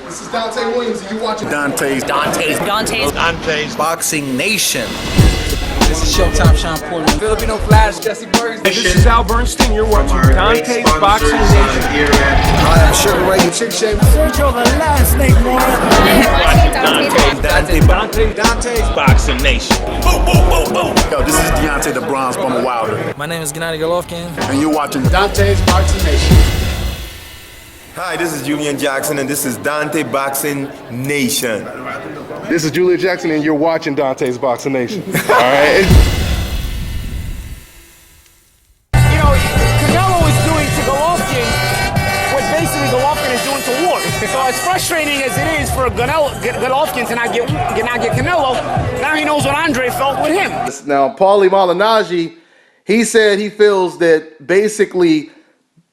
This is Dante Williams, and you're watching Dante's Boxing Nation. This is Showtime Sean Portman. Filipino Flash, Jesse Burns. This is Al Bernstein. You're watching Dante's Boxing Nation. Hi, I'm Sugar Ray. Chick Shape. Sergio the last name more. Dante's Boxing Nation. Boom, boom, boom, boom. Yo, this is Deontay the Bronze Bomber Wilder, My name is Gennady Golovkin. and you're watching Dante's Boxing Nation. Hi, this is Julian Jackson, and this is Dante Boxing Nation. This is Julia Jackson, and you're watching Dante's Boxing Nation. All right. You know, Canelo is doing to Golovkin what basically Golovkin is doing to Ward. So as frustrating as it is for Golovkin to not get Canelo, now he knows what Andre felt with him. Now, Paulie Malignaggi, he said he feels that basically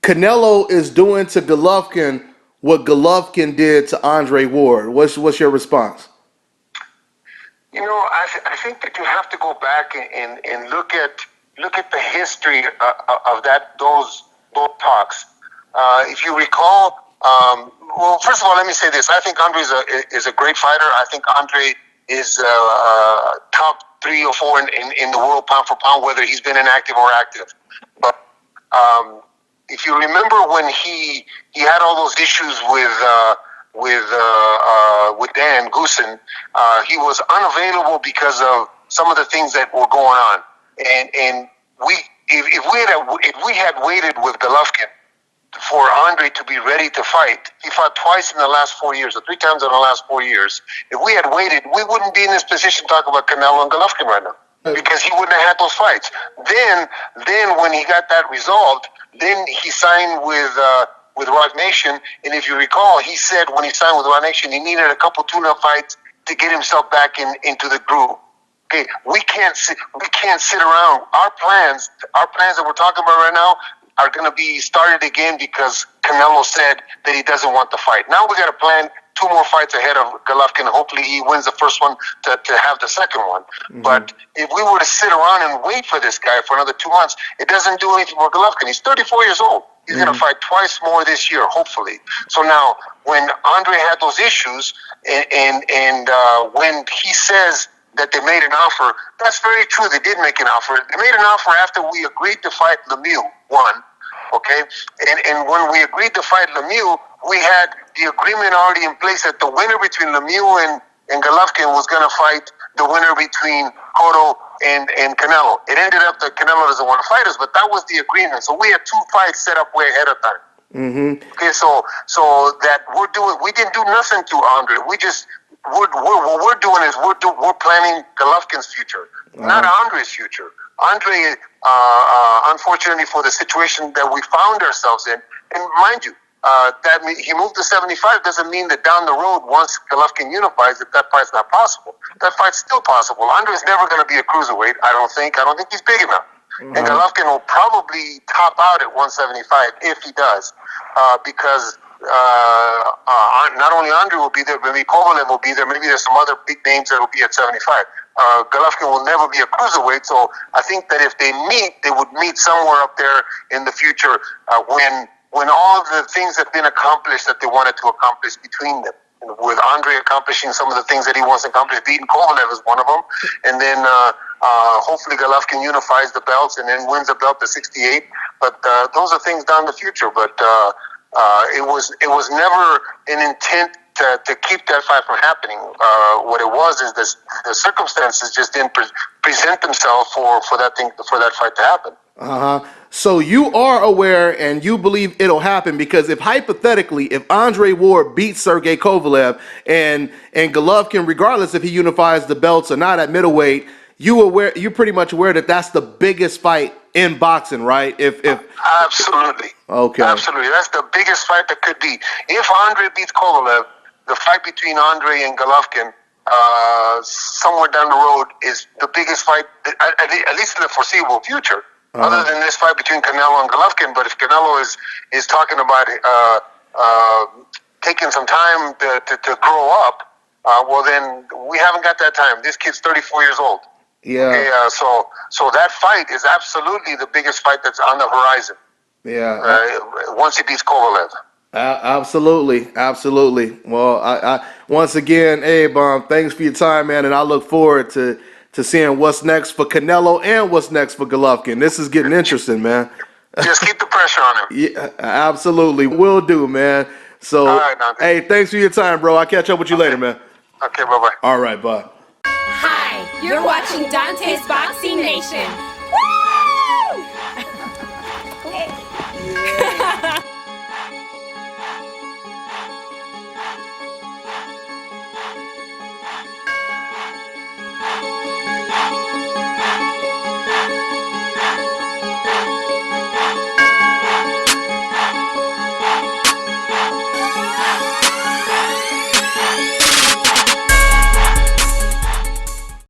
Canelo is doing to Golovkin what Golovkin did to Andre Ward. What's your response? You know, I think that you have to go back and look at the history of those talks. If you recall, well, first of all, let me say this: I think Andre is a great fighter. I think Andre is top 3 or 4 in the world pound for pound, whether he's been inactive or active. But if you remember when he had all those issues with Dan Goosen, he was unavailable because of some of the things that were going on. And if we had waited with Golovkin for Andre to be ready to fight, he fought twice in the last 4 years, or 3 times in the last 4 years. If we had waited, we wouldn't be in this position to talk about Canelo and Golovkin right now, because he wouldn't have had those fights. Then when he got that resolved, then he signed with Rock Nation, and if you recall, he said when he signed with Rock Nation, he needed a couple tune-up fights to get himself back into the groove. Okay, we can't sit around. Our plans that we're talking about right now are going to be started again because Canelo said that he doesn't want the fight. Now we got to plan 2 more fights ahead of Golovkin. Hopefully he wins the first one to have the second one. Mm-hmm. But if we were to sit around and wait for this guy for another 2 months, it doesn't do anything for Golovkin. He's 34 years old. He's going to fight twice more this year, hopefully. So now, when Andre had those issues, and when he says that they made an offer, that's very true. They did make an offer. They made an offer after we agreed to fight Lemieux, okay? And when we agreed to fight Lemieux, we had the agreement already in place that the winner between Lemieux and Golovkin was going to fight the winner between Cotto and Canelo. It ended up that Canelo doesn't want to fight us, but that was the agreement. So we had 2 fights set up way ahead of time. Mm-hmm. Okay, so that we didn't do nothing to Andre. What we're doing is we're planning Golovkin's future, not Andre's future. Andre, unfortunately for the situation that we found ourselves in, and mind you, that he moved to 75 doesn't mean that down the road, once Golovkin unifies, that fight's not possible. That fight's still possible. Andre's never going to be a cruiserweight, I don't think he's big enough. Mm-hmm. And Golovkin will probably top out at 175 if he does, because not only Andre will be there, maybe Kovalev will be there, maybe there's some other big names that will be at 75. Golovkin will never be a cruiserweight, so I think that if they meet, they would meet somewhere up there in the future when all of the things have been accomplished that they wanted to accomplish between them. With Andre accomplishing some of the things that he wants to accomplish, beating Kovalev is one of them, and then hopefully Golovkin unifies the belts and then wins the belt to 68. But those are things down the future. But it was never an intent to keep that fight from happening. What it was is the circumstances just didn't present themselves for that fight to happen. So you are aware and you believe it'll happen, because if hypothetically, if Andre Ward beats Sergey Kovalev and Golovkin, regardless if he unifies the belts or not at middleweight, you're pretty much aware that that's the biggest fight in boxing, right? If absolutely, okay, absolutely, that's the biggest fight that could be. If Andre beats Kovalev, the fight between Andre and Golovkin, somewhere down the road, is the biggest fight, at least in the foreseeable future. Other than this fight between Canelo and Golovkin, but if Canelo is talking about taking some time to grow up, well then we haven't got that time. This kid's 34 years old. Yeah. Okay, so that fight is absolutely the biggest fight that's on the horizon. Yeah. Once he beats Kovalev. Absolutely, absolutely. Well, I once again, Abe, thanks for your time, man, and I look forward to seeing what's next for Canelo and what's next for Golovkin. This is getting interesting, man. Just keep the pressure on him. Yeah, absolutely, will do, man. So, All right, Dante. hey, thanks for your time, bro. I'll catch up with you later, man. Okay, bye-bye. All right, bye. Hi, you're watching Dante's Boxing Nation. Woo!